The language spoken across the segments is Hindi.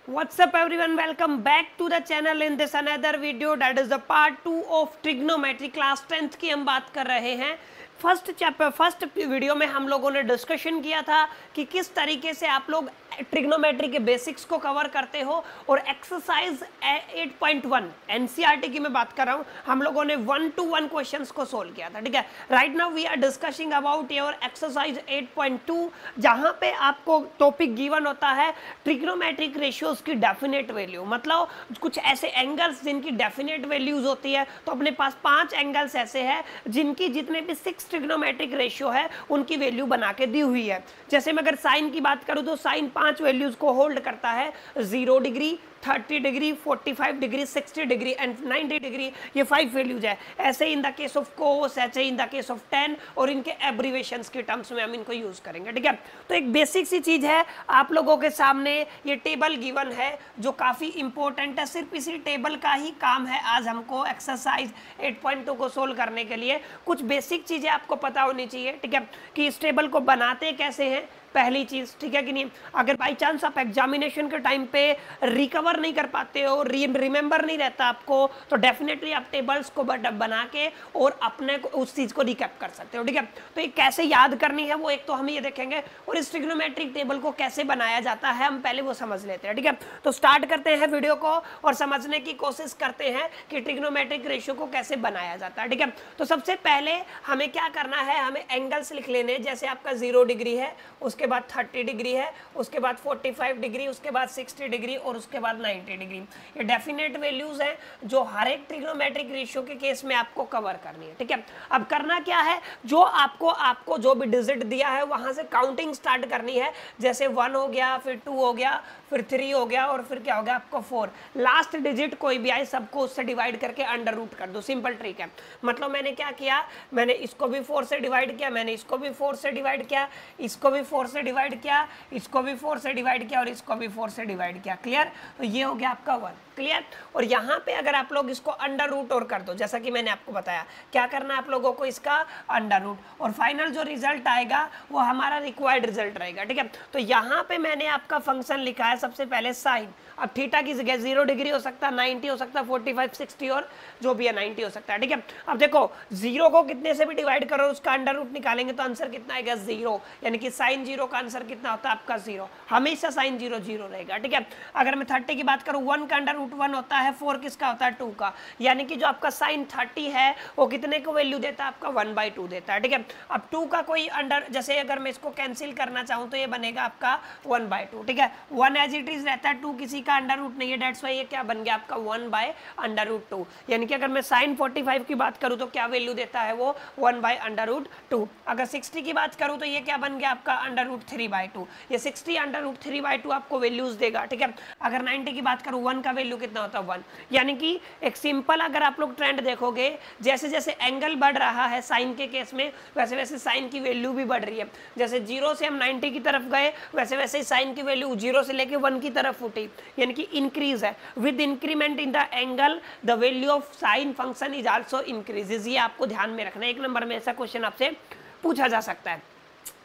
What's up everyone, welcome back to the channel in this another video that is the part 2 of trigonometry class 10th की हम बात कर रहे हैं। फर्स्ट वीडियो में हम लोगों ने डिस्कशन किया था कि किस तरीके से आप लोग ट्रिग्नोमेट्री के बेसिक्स को कवर करते हो और एक्सरसाइज 8.1 एनसीईआरटी की मैं बात कर रहा हूं, हम लोगों ने 1-to-1 क्वेश्चंस को सोल्व किया था। ठीक है, right now we are discussing about your exercise 8.2 जहां पे आपको टॉपिक गिवन होता है ट्रिग्नोमेट्रिक रेशियोज की डेफिनेट वैल्यू, मतलब कुछ ऐसे एंगल्स जिनकी डेफिनेट वैल्यूज होती है। तो अपने पास 5 एंगल्स ऐसे हैं जिनकी जितने भी 6 ट्रिग्नोमेट्रिक रेशियो है उनकी वैल्यू बना के दी हुई है। जैसे मैं अगर साइन की बात करूं तो साइन 5 वैल्यूज को होल्ड करता है, 0 degree, 30 degree, 45 degree, 60 degree and 90 degree, ये 5 वैल्यूज है। ऐसे in the case of cos, ऐसे in the case of tan और इनके एब्रीवेशंस के टर्म्स में हम इनको यूज करेंगे। ठीक है, तो एक बेसिक सी चीज है आप लोगों के सामने, ये टेबल गिवन है जो काफी इंपॉर्टेंट है। सिर्फ इसी टेबल का ही काम है आज हमको एक्सरसाइज 8.2 को सोल्व करने के लिए। कुछ बेसिक चीजें आपको पता होनी चाहिए, ठीक है, कि इस टेबल को बनाते कैसे हैं, पहली चीज, ठीक है कि नहीं। अगर बाई चांस आप एग्जामिनेशन के टाइम पे रिकवर नहीं कर पाते हो, रिमेंबर नहीं रहता आपको, तो डेफिनेटली आप टेबल्स को बना के और अपने उस चीज को रिकैप कर सकते हो। ठीक है, तो ये कैसे याद करनी है वो एक तो हम ये देखेंगे, और इस ट्रिग्नोमेट्रिक टेबल को कैसे बनाया जाता है हम पहले वो समझ लेते हैं। ठीक है, तो स्टार्ट करते हैं वीडियो को और समझने की कोशिश करते हैं कि ट्रिग्नोमेट्रिक रेशियो को कैसे बनाया जाता है। ठीक है, तो सबसे पहले हमें क्या करना है, हमें एंगल्स लिख लेने। जैसे आपका 0 डिग्री है, उसके बाद 30 डिग्री है, उसके बाद 45 डिग्री, उसके बाद 60 डिग्री और उसके बाद 90 डिग्री। ये डेफिनेट वैल्यूज हैं जो हर एक ट्रिग्नोमेट्रिक रेशियो के केस में आपको कवर करनी है। ठीक है, अब करना क्या है, जो आपको जो भी डिजिट दिया है वहां से काउंटिंग स्टार्ट करनी है। जैसे 1 हो गया, फिर 2 हो गया, फिर 3 हो गया और फिर क्या हो गया आपको 4। लास्ट डिजिट कोई भी आए सबको उससे डिवाइड करके अंडर रूट कर दो। सिंपल ट्रिक है। मतलब मैंने क्या किया, मैंने इसको भी 4 से डिवाइड किया, मैंने इसको भी 4 से डिवाइड किया, इसको भी 4 से डिवाइड किया, इसको भी 4 से डिवाइड किया और इसको भी 4 से डिवाइड किया। क्लियर, तो ये हो गया आपका 1। क्लियर, और यहाँ पे अगर आप लोग इसको अंडर रूट और कर दो, जैसा कि मैंने आपको बताया क्या करना है आप लोगों को, इसका अंडर रूट, और फाइनल जो रिजल्ट आएगा वो हमारा रिक्वायर्ड रिजल्ट रहेगा। ठीक है, तो यहाँ पे मैंने आपका फंक्शन लिखा है सबसे पहले साइन। अब थीटा की जगह 0 डिग्री हो सकता है, 90 हो सकता है, 45, 60 और जो भी है 90 हो सकता है। ठीक है, अब देखो 0 को कितने से भी डिवाइड करो उसका अंडर रूट निकालेंगे तो आंसर कितना आएगा, 0। यानी कि साइन 0 का आंसर कितना होता है आपका 0। हमेशा साइन 0 0 रहेगा। ठीक है, अगर मैं 30 की बात करूं, 1 का अंडर रूट 1 होता है, 4 किसका होता है 2 का। यानी कि जो आपका साइन 30 है वो कितने को वैल्यू देता है आपका 1/2 देता है। ठीक है, अब 2 का कोई अंडर, जैसे अगर मैं इसको कैंसिल करना चाहूं तो ये बनेगा आपका 1/2। ठीक है, 1 एज इट इज रहता है, 2 किसी का अंडर रूट नहीं है, डेट्स वाई ये क्या बन गया आपका 1/√2। यानी कि अगर मैं साइन 45 की बात करूं तो क्या वैल्यू देता है वो 1/√2। अगर 60 की बात करूं तो ये क्या बन गया आपका √3/2। ये 60 √3/2 आपको वैल्यूज देगा। ठीक है, अगर 90 की बात करूं 1 का वैल्यू कितना होता है 1। यानी कि एक सिंपल अगर आप लोग ट्रेंड देखोगे, जैसे जैसे एंगल बढ़ रहा है साइन के केस में वैसे वैसे साइन की वैल्यू भी बढ़ रही है। जैसे 0 से हम 90 की तरफ गए वैसे वैसे साइन की वैल्यू 0 से लेके 1 की तरफ उठी, यानी कि इंक्रीज है। With increment in the angle the value of sine function is also increases. ये आपको ध्यान में रखना है, एक नंबर में ऐसा क्वेश्चन आपसे पूछा जा सकता है।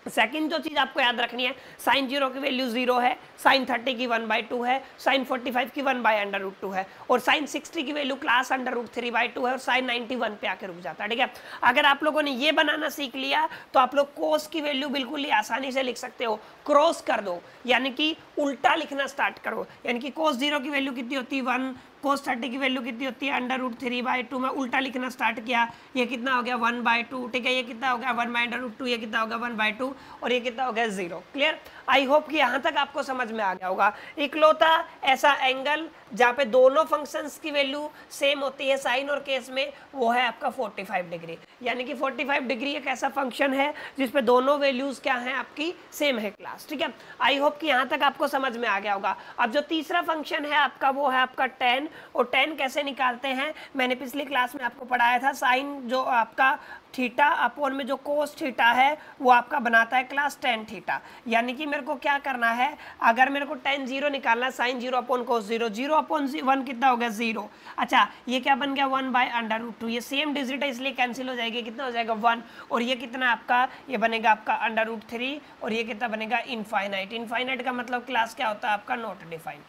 सेकंड जो चीज आपको याद रखनी है, साइन 0 की वैल्यू 0 है, साइन 30 की 1/2 है, साइन 45 की 1/√2 है, और साइन 60 की वैल्यू क्लास √3/2 है, और साइन 91 पे आके रुक जाता है। ठीक है, अगर आप लोगों ने ये बनाना सीख लिया तो आप लोग कोस की वैल्यू बिल्कुल ही आसानी से लिख सकते हो। क्रॉस कर दो, यानी कि उल्टा लिखना स्टार्ट करो। यानी कि कोस 0 की वैल्यू कितनी होती है 1, कोस 30 की वैल्यू कितनी होती है √3/2 में उल्टा लिखना स्टार्ट किया, ये कितना हो गया 1/2। ठीक है, ये कितना हो गया 1/√2, ये कितना होगा 1/2 और ये कितना हो गया 0। क्लियर, आई होप कि यहाँ तक आपको समझ में आ गया होगा। इकलौता ऐसा एंगल जहाँ पे दोनों फंक्शंस की वैल्यू सेम होती है साइन और केस में, वो है आपका 45 डिग्री। यानी कि 45 डिग्री एक ऐसा फंक्शन है जिसपे दोनों वैल्यूज क्या हैं आपकी सेम है क्लास। ठीक है, आई होप कि यहाँ तक आपको समझ में आ गया होगा। अब जो तीसरा फंक्शन है आपका वो है आपका tan, और tan कैसे निकालते हैं मैंने पिछली क्लास में आपको पढ़ाया था। साइन जो आपका थीटा अपॉन में जो कोस थीटा है वो आपका बनाता है क्लास tan थीटा। यानी कि मेरे को क्या करना है, अगर मेरे को tan 0 निकालना है, साइन 0 अपॉन कोस 0, 0 अपॉन 1 कितना हो गया 0। अच्छा, ये क्या बन गया 1/√2, ये सेम डिजिट है इसलिए कैंसिल हो जाएगी, कितना हो जाएगा 1, और ये कितना आपका, ये बनेगा आपका √3, और ये कितना बनेगा इनफाइनाइट। इनफाइनाइट का मतलब क्लास क्या होता है आपका नॉट डिफाइंड।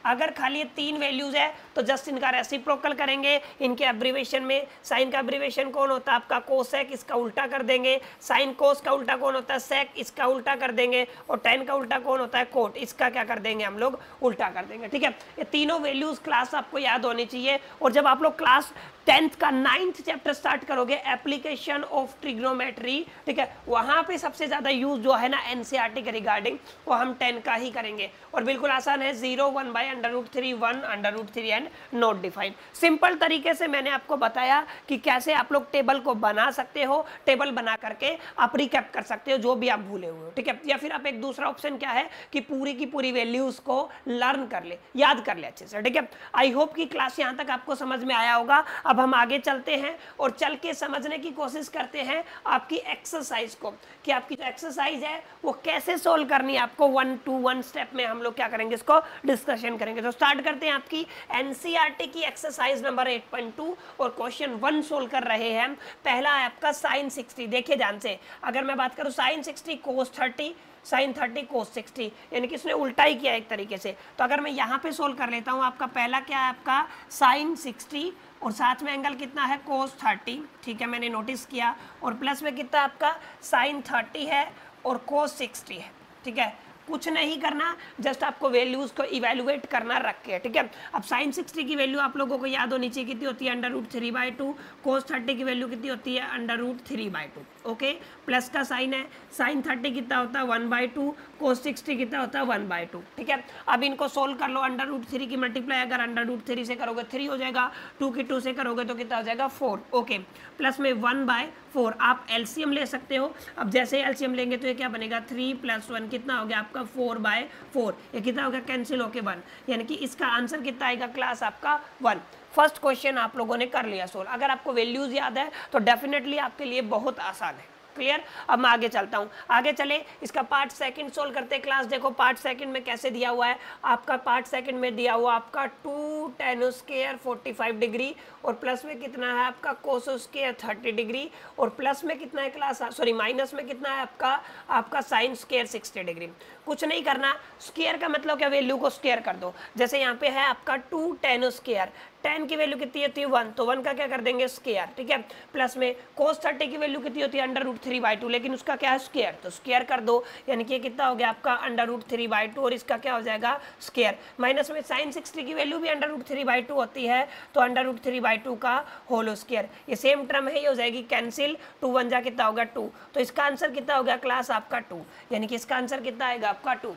अगर खाली ये 3 वैल्यूज है तो जस्ट इनका रेसिप्रोकल करेंगे। इनके एब्रीवेशन में साइन का एब्रीवेशन कौन होता है आपका कोसेक, इसका उल्टा कर देंगे। साइन कोस का उल्टा कौन होता है सेक, इसका उल्टा कर देंगे। और टेन का उल्टा कौन होता है कोट, इसका क्या कर देंगे हम लोग उल्टा कर देंगे। ठीक है, ये तीनों वैल्यूज क्लास आपको याद होनी चाहिए। और जब आप लोग क्लास 10th का 9th चैप्टर स्टार्ट करोगे एप्लीकेशन ऑफ ट्रिग्नोमेट्री, ठीक है, वहां पे सबसे ज्यादा यूज जो है ना एनसीईआरटी के रिगार्डिंग वो हम 10 का ही करेंगे। और बिल्कुल आसान है, 0 1 by √3 1 √3 and not defined. Simple तरीके से मैंने आपको बताया कि कैसे आप लोग टेबल को बना सकते हो, टेबल बना करके आप रिकैप कर सकते हो जो भी आप भूले हुए हो। ठीक है, या फिर आप एक दूसरा ऑप्शन क्या है कि पूरी की पूरी वैल्यूज को लर्न कर ले, याद कर ले अच्छे से। ठीक है, आई होप कि क्लास यहां तक आपको समझ में आया होगा। अब हम आगे चलते हैं और चल के समझने की कोशिश करते हैं आपकी एक्सरसाइज को, कि आपकी जो एक्सरसाइज है वो कैसे सोल्व करनी है आपको। 1 to 1 स्टेप में हम लोग क्या करेंगे, इसको डिस्कशन करेंगे। तो स्टार्ट करते हैं आपकी एनसीईआरटी की एक्सरसाइज नंबर 8.2 और क्वेश्चन 1 सोल्व कर रहे हैं। पहला है आपका साइन 60। देखिए ध्यान से, अगर मैं बात करूं साइन 60 कोस 30 साइन 30 कोस 60, यानी कि इसने उल्टा ही किया एक तरीके से। तो अगर मैं यहाँ पे सोल्व कर लेता हूँ, आपका पहला क्या है आपका साइन 60 और साथ में एंगल कितना है कोस 30। ठीक है, मैंने नोटिस किया। और प्लस में कितना आपका साइन 30 है और कोस 60 है। ठीक है, कुछ नहीं करना, जस्ट आपको वैल्यूज को इवेलुएट करना रख के। ठीक है, अब साइन 60 की वैल्यू आप लोगों को याद होनी चाहिए कितनी होती है √3/2। कोस 30 की वैल्यू कितनी होती है √3/2। ओके, प्लस का साइन है, साइन 30 कितना होता है 1/2, कोस 60 कितना होता है 1/2। ठीक है, अब इनको सोल्व कर लो। √3 की मल्टीप्लाई अगर √3 से करोगे 3 हो जाएगा, 2 की 2 से करोगे तो कितना हो जाएगा 4। ओके, प्लस में 1/4 आप एलसीएम ले सकते हो। अब जैसे एलसीएम लेंगे तो ये क्या बनेगा 3 + 1 कितना हो गया आपका 4/4। ये कितना होगा कैंसिल होके 1, यानी कि इसका आंसर कितना आएगा क्लास आपका 1। फर्स्ट क्वेश्चन आप लोगों ने कर लिया सोल्व। अगर आपको वैल्यूज याद है तो डेफिनेटली आपके लिए बहुत आसान है। क्लियर, अब मैं आगे चलता हूँ। आगे चले, इसका पार्ट सेकंड सोल्व करते हैं। क्लास देखो पार्ट सेकंड में कैसे दिया हुआ है आपका। पार्ट सेकंड में दिया हुआ आपका 2 tan स्क्वायर 45 डिग्री और प्लस में कितना है आपका कोस स्क्वायर 30 डिग्री और प्लस में कितना है क्लास, सॉरी माइनस में कितना है आपका साइन स्क्वायर 60 डिग्री। कुछ नहीं करना, स्क्वायर का मतलब क्या, वैल्यू को स्क्वायर कर दो। जैसे यहाँ पे है आपका 2 tan स्क्वायर, 10 की वैल्यू कितनी होती है 1, तो 1 का क्या कर देंगे स्क्वायर। ठीक है, प्लस में कोस 30 की वैल्यू कितनी होती है √3/2, लेकिन उसका क्या है स्क्वायर, तो स्क्वायर कर दो, यानी कि कितना हो गया आपका √3/2 और इसका क्या हो जाएगा स्क्वायर। माइनस में साइन 60 की वैल्यू भी √3/2 होती है, तो √3/2 का होल स्क्वायर। ये सेम टर्म है, ये हो जाएगी कैंसिल, 2 1 जा कितना होगा 2, तो इसका आंसर कितना हो गया क्लास आपका 2, यानी कि इसका आंसर कितना आएगा आपका 2।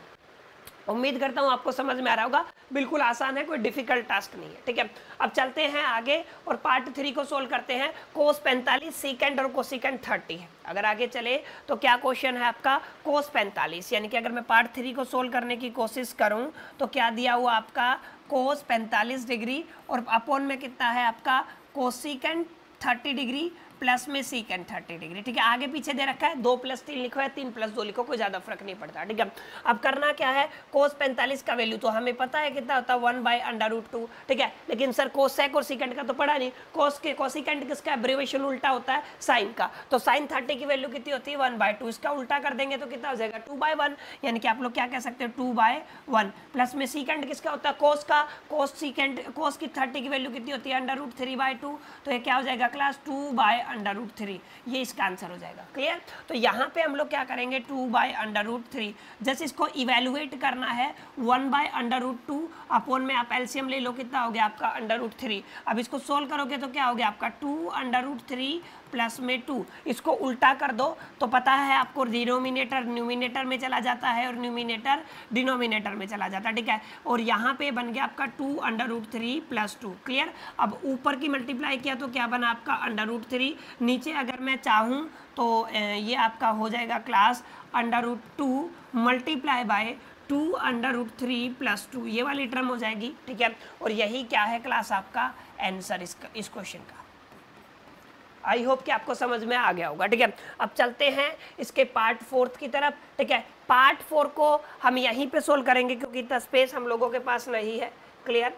उम्मीद करता हूँ आपको समझ में आ रहा होगा, बिल्कुल आसान है, कोई डिफिकल्ट टास्क नहीं है। ठीक है, अब चलते हैं आगे और पार्ट 3 को सोल्व करते हैं। कोस 45 सेकंड और कोसिकेंड 30 है। अगर आगे चले तो क्या क्वेश्चन है आपका कोस 45, यानी कि अगर मैं पार्ट 3 को सोल्व करने की कोशिश करूं तो क्या दिया हुआ आपका कोस 45 डिग्री और अपॉन में कितना है आपका कोसिकेंड 30 डिग्री प्लस में सीकेंड 30 डिग्री। ठीक है, आगे पीछे दे रखा है 2 + 3 लिखो है 3 + 2 लिखो, कोई ज्यादा फर्क नहीं पड़ता। ठीक है, अब करना क्या है, कोस 45 का वैल्यू तो हमें पता है कितना होता है 1/√2। ठीक है, लेकिन सर कोसेक और सीकेंड का तो पढ़ा नहीं। कोसिकेंड किसका एब्रीविएशन उल्टा होता है साइन का, तो साइन 30 की वैल्यू कितनी होती है 1/2, इसका उल्टा कर देंगे तो कितना हो जाएगा 2/1, यानी कि आप लोग क्या कह सकते हो 2/1। प्लस में सीकेंड किसका होता है कोस का, कोस की 30 की वैल्यू कितनी होती है √3/2, तो ये क्या हो जाएगा क्लास 2/√3, ये इसका आंसर हो जाएगा। क्लियर, तो यहाँ पे हम लोग क्या करेंगे 2/√3, जैसे इसको इवेलुएट करना है 1/√2 अपॉन में आप एलसीएम ले लो, कितना हो गया आपका √3। अब इसको सोल्व करोगे तो क्या हो गया आपका 2/√3 प्लस में 2, इसको उल्टा कर दो तो पता है आपको डिनोमिनेटर न्यूमिनेटर में चला जाता है और न्यूमिनेटर डिनोमिनेटर में चला जाता है। ठीक है, और यहाँ पे बन गया आपका 2/√3 + 2। क्लियर, अब ऊपर की मल्टीप्लाई किया तो क्या बना आपका √3, नीचे अगर मैं चाहूँ तो ये आपका हो जाएगा क्लास √2 मल्टीप्लाई बाय 2/√3 + 2, ये वाली टर्म हो जाएगी। ठीक है, और यही क्या है क्लास आपका आंसर इस क्वेश्चन का। आई होप कि आपको समझ में आ गया होगा। ठीक है, अब चलते हैं इसके पार्ट 4 की तरफ। ठीक है, पार्ट 4 को हम यहीं पे सोल्व करेंगे क्योंकि इतना स्पेस हम लोगों के पास नहीं है। क्लियर,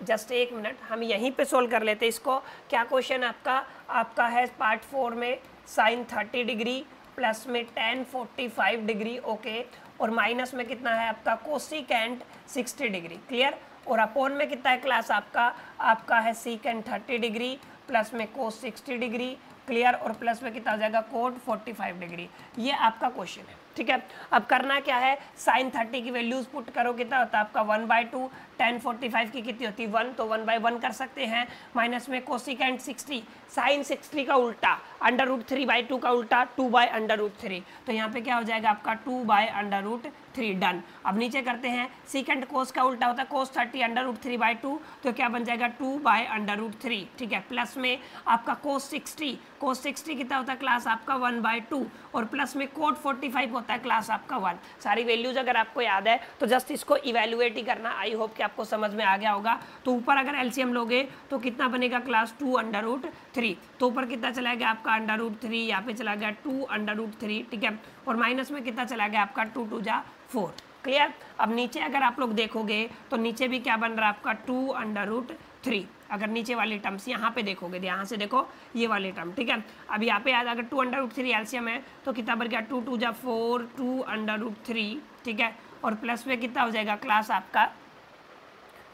जस्ट एक मिनट, हम यहीं पे सोल्व कर लेते हैं इसको। क्या क्वेश्चन आपका है पार्ट 4 में साइन 30 डिग्री प्लस में tan 45 डिग्री, ओके, और माइनस में कितना है आपका कोसिकेंट 60 डिग्री, क्लियर, और अपोन में कितना है क्लास आपका है सीकेंट 30 डिग्री प्लस में कोस 60 डिग्री, क्लियर, और प्लस में कितना हो जाएगा कोट 45 डिग्री। ये आपका क्वेश्चन है, ठीक है। अब करना क्या है, साइन 30 की वैल्यूज पुट करो, कितना होता है आपका 1/2, tan 45 की कितनी होती है 1, तो 1/1 कर सकते हैं, माइनस में कोसिकेंट 60, साइन 60 का उल्टा √3/2 का उल्टा 2/√3, तो यहाँ पे क्या हो जाएगा आपका 2/√3, डन। अब नीचे करते हैं, सीकेंट कोस का उल्टा होता है कोस 30 √3/2, तो क्या बन जाएगा 2/√3, ठीक है, प्लस में आपका कोस 60 कितना होता है क्लास आपका 1/2, और प्लस में कोट 45 होता है क्लास आपका 1। सारी वैल्यूज अगर आपको याद है तो जस्ट इसको इवेल्युएट ही करना, आई होप कि आपको समझ में आ गया होगा। तो ऊपर अगर एलसीएम लोगे तो कितना बनेगा क्लास 2/3, तो ऊपर कितना चला गया आपका √3, यहाँ पे चला गया 2/3, ठीक है, और माइनस में कितना चला गया आपका 2 2 जा 4, क्लियर। अब नीचे अगर आप लोग देखोगे तो नीचे भी क्या बन रहा है आपका 2/3, अगर नीचे वाली टर्म्स यहाँ पे देखोगे, यहाँ से देखो ये वाली टर्म, ठीक है। अब यहाँ पे अगर 2/3 एलसीएम है तो कितना बन गया 2 2 जा 4, 2/3, ठीक है, और प्लस में कितना हो जाएगा क्लास आपका,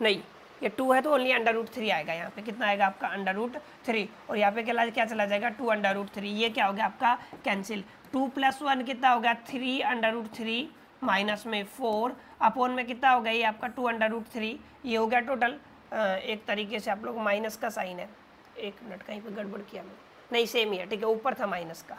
नहीं ये 2 है तो ओनली √3 आएगा, यहाँ पे कितना आएगा आपका √3, और यहाँ पे क्या चला जाएगा 2/3, ये क्या हो गया आपका कैंसिल, 2 + 1 कितना होगा 3/3, माइनस में 4, अपोन में कितना हो गया ये आपका 2/3, ये हो गया टोटल। एक तरीके से आप लोग माइनस का साइन है, एक मिनट कहीं पे गड़बड़ किया मैंने, नहीं सेम ही है, ठीक है, ऊपर था माइनस का,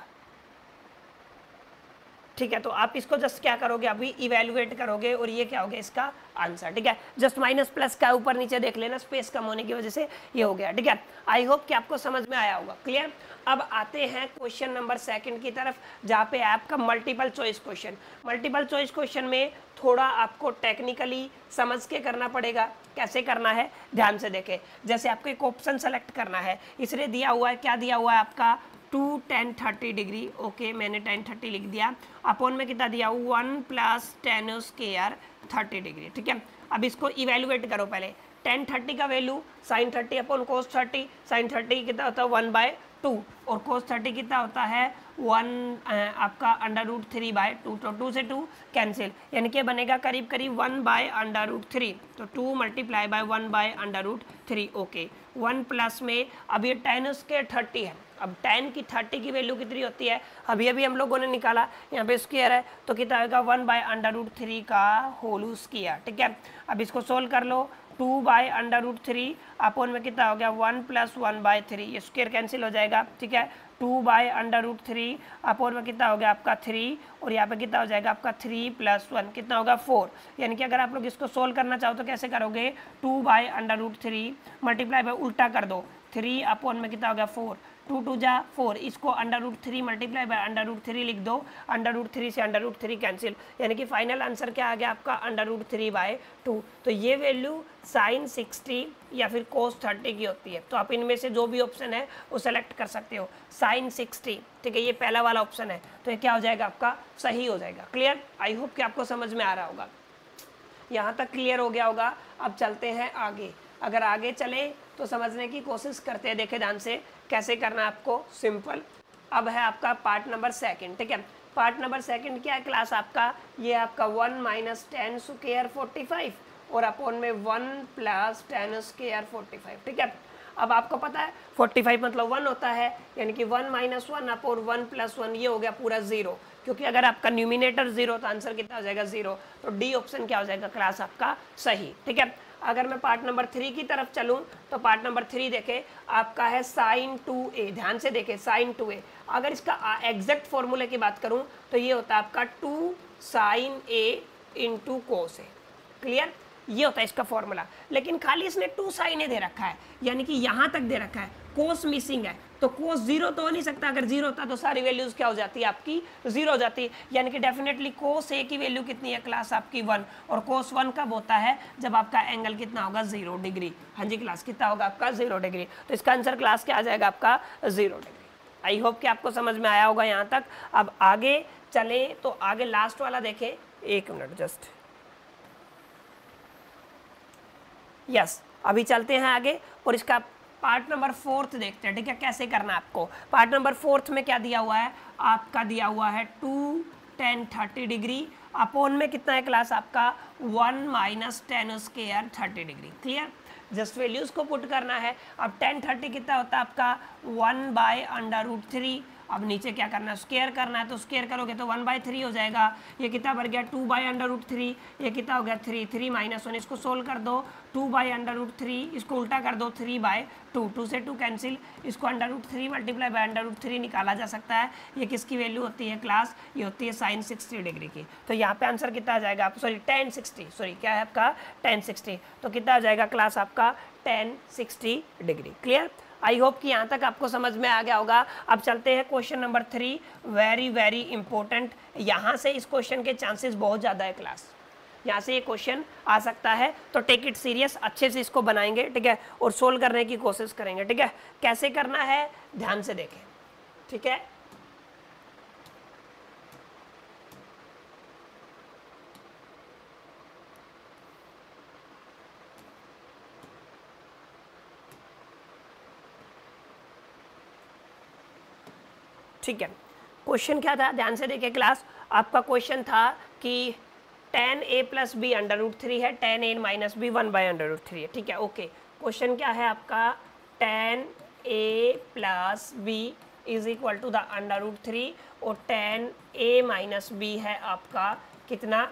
ठीक है। तो आप इसको जस्ट क्या करोगे अभी इवेल्युएट करोगे, और ये क्या हो गया इसका आंसर, ठीक है। जस्ट माइनस प्लस का ऊपर नीचे देख लेना, स्पेस कम होने की वजह से ये हो गया, ठीक है। आई होप कि आपको समझ में आया होगा, क्लियर। अब आते हैं क्वेश्चन नंबर 2 की तरफ, जहाँ पे आपका multiple choice question. Multiple choice question में थोड़ा आपको टेक्निकली समझ के करना पड़ेगा। कैसे करना है ध्यान से देखें, जैसे आपको एक ऑप्शन सेलेक्ट करना है, इसलिए दिया हुआ है, क्या दिया हुआ है आपका 2 tan 30 डिग्री, ओके, मैंने tan 30 लिख दिया, अपोन में कितना दिया 1 + tan स्क्वायर 30 डिग्री, ठीक है। अब इसको इवेल्युएट करो पहले, tan 30 का value sin 30 upon cos 30, sin 30 कितना होता है 1/2, और cos 30 कितना होता है 1 आपका √3/2, तो 2 से 2 कैंसिल, यानी कि बनेगा करीब करीब 1/√3, तो 2 × 1/√3, ओके। 1 प्लस में अब ये tan स्क्वायर 30 है, अब tan की 30 की वैल्यू कितनी होती है, अभी हम लोगों ने निकाला, यहाँ पे स्क्वायर है तो कितना आएगा 1/√3 का होल स्क्वायर, ठीक है। अब इसको सोल्व कर लो, 2/√3 अपोन में कितना हो गया 1 + 1/3, ये स्क्वायर कैंसिल हो जाएगा, ठीक है। 2/√3 अपोन में कितना हो गया आपका 3, और यहाँ पे कितना हो जाएगा आपका 3 + 1 कितना होगा 4, यानी कि अगर आप लोग इसको सोल्व करना चाहो तो कैसे करोगे, 2/√3 मल्टीप्लाई बाय उल्टा कर दो, 3 अपोन में कितना हो गया 4, 2 2 जा 4, इसको √3 मल्टीप्लाई बाय √3 लिख दो, √3 से √3 कैंसिल, यानी कि फाइनल आंसर क्या आ गया आपका √3/2। तो ये वैल्यू sin 60 या फिर cos 30 की होती है, तो आप इनमें से जो भी ऑप्शन है वो सेलेक्ट कर सकते हो। sin 60, ठीक है, ये पहला वाला ऑप्शन है, तो ये क्या हो जाएगा आपका सही हो जाएगा, क्लियर। आई होप कि आपको समझ में आ रहा होगा, यहाँ तक क्लियर हो गया होगा। अब चलते हैं आगे, अगर आगे चले तो समझने की कोशिश करते हैं, देखे ध्यान से कैसे करना है आपको, सिंपल। अब है आपका पार्ट नंबर 2, ठीक है। पार्ट नंबर 2 क्या है क्लास आपका, ये आपका 1 - tan स्क्वायर 45 और अपोन में 1 + tan स्क्वायर 45, ठीक है। अब आपको पता है 45 मतलब 1 होता है, यानी कि 1 - 1 अपोन 1 + 1, ये हो गया पूरा 0, क्योंकि अगर आपका न्यूमिनेटर 0 तो आंसर कितना हो जाएगा 0, तो डी ऑप्शन क्या हो जाएगा क्लास आपका सही, ठीक है। अगर मैं पार्ट नंबर 3 की तरफ चलूं तो पार्ट नंबर 3 देखें, आपका है sin 2a, ध्यान से देखें sin 2a। अगर इसका एग्जैक्ट फॉर्मूले की बात करूं तो ये होता है आपका 2 sin a × cos a, clear, ये होता है इसका फॉर्मूला। लेकिन खाली इसने 2 sin a दे रखा है, यानी कि यहाँ तक दे रखा है, cos मिसिंग है, तो cos 0 तो हो नहीं सकता, अगर 0 होता तो सारी वैल्यूज क्या हो जाती है आपकी 0 हो जाती है, यानी कि डेफिनेटली cos a की वैल्यू कितनी है क्लास आपकी 1, और cos 1 कब होता है जब आपका एंगल कितना होगा 0 डिग्री, हाँ जी क्लास कितना होगा आपका 0 डिग्री, तो इसका आंसर क्लास क्या आ जाएगा आपका 0 डिग्री। आई होप कि आपको समझ में आया होगा यहाँ तक। अब आगे चले तो आगे लास्ट वाला देखें, एक मिनट जस्ट, यस, अभी चलते हैं आगे और इसका पार्ट नंबर 4 देखते हैं, ठीक है, कैसे करना है आपको। पार्ट नंबर 4 में क्या दिया हुआ है आपका, दिया हुआ है 2 10 30 डिग्री अपोन में कितना है क्लास आपका 1 minus 10 square 30 degree. Clear, just values को पुट करना है। अब 10 30 कितना होता है आपका 1/√3। अब नीचे क्या करना है, स्क्वायर करना है, तो स्क्वायर करोगे तो 1/3 हो जाएगा। ये कितना बढ़ गया 2/√3, ये कितना हो गया 3, 3 - 1, इसको सोल्व कर दो 2/√3, इसको उल्टा कर दो 3/2, 2 से 2 कैंसिल, इसको √3 मल्टीप्लाई बाय √3 निकाला जा सकता है। ये किसकी वैल्यू होती है क्लास, ये होती है sin 60 डिग्री की। तो यहाँ पे आंसर कितना आ जाएगा, सॉरी tan 60, सॉरी क्या है आपका tan 60, तो कितना आ जाएगा क्लास आपका tan 60 degree. Clear, I hope कि यहाँ तक आपको समझ में आ गया होगा। अब चलते हैं question number 3, very very important. यहाँ से इस क्वेश्चन के चांसेस बहुत ज़्यादा है क्लास, यहाँ से ये क्वेश्चन आ सकता है, तो टेक इट सीरियस, अच्छे से इसको बनाएंगे, ठीक है, और सोल्व करने की कोशिश करेंगे, ठीक है। कैसे करना है ध्यान से देखें, ठीक है। ठीक है, क्वेश्चन क्या था ध्यान से देखिए क्लास। आपका क्वेश्चन था कि tan a प्लस बी √3 है, tan a माइनस बी 1/√3 है, ठीक है, ओके। क्वेश्चन क्या है आपका tan a plus B is equal to the √3 और tan a माइनस बी है आपका कितना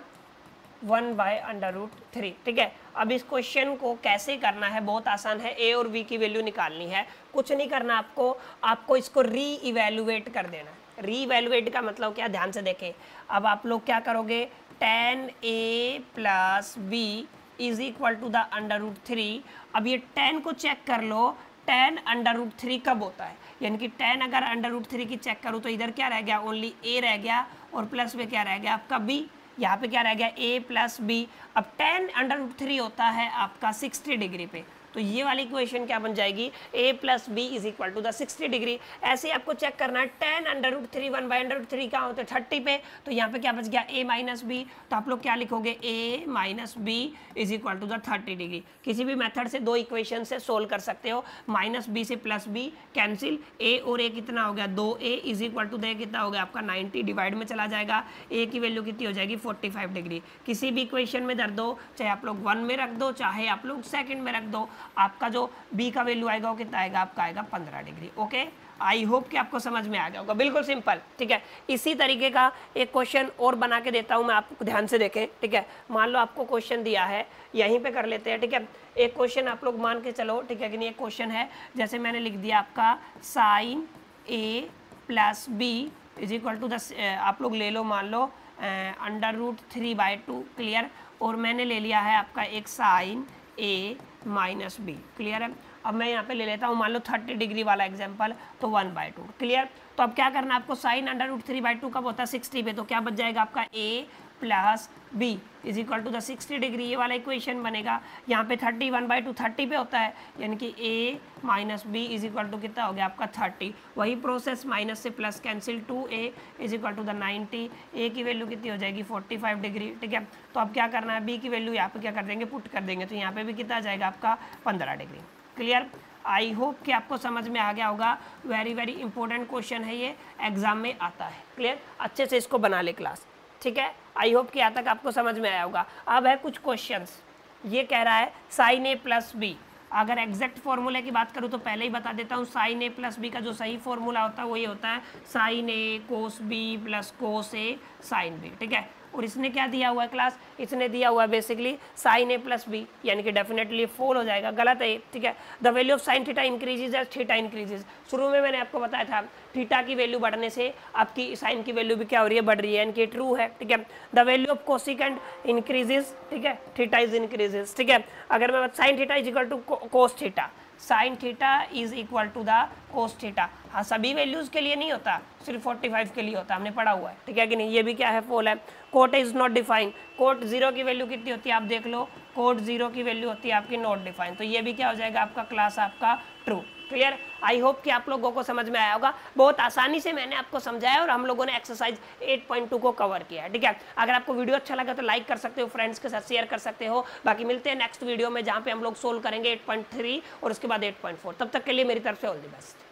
1/√3, ठीक है। अब इस क्वेश्चन को कैसे करना है, बहुत आसान है, a और b की वैल्यू निकालनी है, कुछ नहीं करना आपको इसको री इवेल्युएट कर देना है। री इवेल्युएट का मतलब क्या, ध्यान से देखें। अब आप लोग क्या करोगे, tan a plus B is equal to the √3। अब ये tan को चेक कर लो, tan √3 कब होता है, यानी कि tan अगर √3 की चेक करूँ तो इधर क्या रह गया, ओनली a रह गया, और प्लस में क्या रह गया आपका b, यहाँ पे क्या रह गया a प्लस बी। अब tan √3 होता है आपका 60 डिग्री पे, तो ये वाली इक्वेशन क्या बन जाएगी, a plus B is equal to the 60 degree. ऐसे आपको चेक करना है tan √3 1/√3 कहाँ होते हैं 30 पे, तो यहाँ पे क्या बच गया a माइनस बी, तो आप लोग क्या लिखोगे a minus B is equal to the 30 degree. किसी भी मेथड से दो इक्वेशन से सोल्व कर सकते हो, माइनस बी से प्लस बी कैंसिल, a और a कितना हो गया 2a is equal to the कितना हो गया आपका 90, डिवाइड में चला जाएगा, a की वैल्यू कितनी हो जाएगी 45 डिग्री। किसी भी इक्वेशन में धर दो, चाहे आप लोग 1 में रख दो, चाहे आप लोग सेकंड में रख दो, आपका जो b का वैल्यू आएगा वो कितना आएगा आपका आएगा 15 डिग्री। ओके, आई होप कि आपको समझ में आ गया होगा, बिल्कुल सिंपल, ठीक है। इसी तरीके का एक क्वेश्चन और बना के देता हूं मैं, आपको ध्यान से देखें, ठीक है। मान लो आपको क्वेश्चन दिया है, यहीं पे कर लेते हैं, ठीक है। एक क्वेश्चन आप लोग मान के चलो, ठीक है कि नहीं, एक क्वेश्चन है, जैसे मैंने लिख दिया आपका sin a plus B is equal to the, आप लोग ले लो मान लो √3/2, क्लियर, और मैंने ले लिया है आपका एक sin a minus B, clear है। अब मैं यहाँ पे ले लेता हूँ मान लो 30 डिग्री वाला एग्जांपल, तो 1/2, क्लियर। तो अब क्या करना है आपको, sin √3/2 कब होता है 60 पे, तो क्या बच जाएगा आपका a plus B is equal to the 60 degree, ये वाला इक्वेशन बनेगा। यहाँ पे 30 1/2 30 पे होता है, यानी कि a minus B is equal to कितना हो गया आपका 30। वही प्रोसेस, माइनस से plus cancel, 2a is equal to the 90, a की वैल्यू कितनी हो जाएगी 45 डिग्री, ठीक है। तो अब क्या करना है, b की वैल्यू यहाँ पे क्या कर देंगे, पुट कर देंगे, तो यहाँ पे भी कितना आ जाएगा आपका 15 डिग्री। क्लियर, आई होप कि आपको समझ में आ गया होगा। वेरी वेरी इंपॉर्टेंट क्वेश्चन है ये, एग्जाम में आता है। क्लियर, अच्छे से इसको बना ले क्लास, ठीक है। आई होप कि यहाँ तक आपको समझ में आया होगा। अब है कुछ क्वेश्चंस, ये कह रहा है sin a प्लस बी, अगर एग्जैक्ट फॉर्मूले की बात करूँ तो पहले ही बता देता हूँ, sin a प्लस बी का जो सही फॉर्मूला होता है वो ये होता है sin a cos b plus cos a sin b, ठीक है। और इसने क्या दिया हुआ है क्लास, इसने दिया हुआ है basically sin a plus B, यानी कि डेफिनेटली फोल हो जाएगा, गलत है, ठीक है। The value of sin theta increases as theta increases, शुरू में मैंने आपको बताया था थीटा की वैल्यू बढ़ने से आपकी साइन की वैल्यू भी क्या हो रही है, बढ़ रही है, यानी कि ट्रू है, ठीक है। The value of cosecant increases, ठीक है, थीटा इज इंक्रीजेज, ठीक है। अगर मैं sin theta is equal to cos theta, sin theta is equal to the cos theta, हाँ सभी वैल्यूज के लिए नहीं होता, सिर्फ 45 के लिए होता है, हमने पढ़ा हुआ है, ठीक है कि नहीं। ये भी क्या है, फॉल है। Cot is not defined, cot 0 की वैल्यू कितनी होती है आप देख लो, कोट 0 की वैल्यू होती है आपकी नॉट डिफाइंड, तो ये भी क्या हो जाएगा आपका क्लास आपका ट्रू, क्लियर? आई होप कि आप लोगों को समझ में आया होगा। बहुत आसानी से मैंने आपको समझाया और हम लोगों ने एक्सरसाइज 8.2 को कवर किया है, ठीक है। अगर आपको वीडियो अच्छा लगा तो लाइक कर सकते हो, फ्रेंड्स के साथ शेयर कर सकते हो। बाकी मिलते हैं नेक्स्ट वीडियो में जहां पे हम लोग सोल्व करेंगे 8.3 और उसके बाद 8.4। तब तक के लिए मेरी तरफ से ऑल द बेस्ट।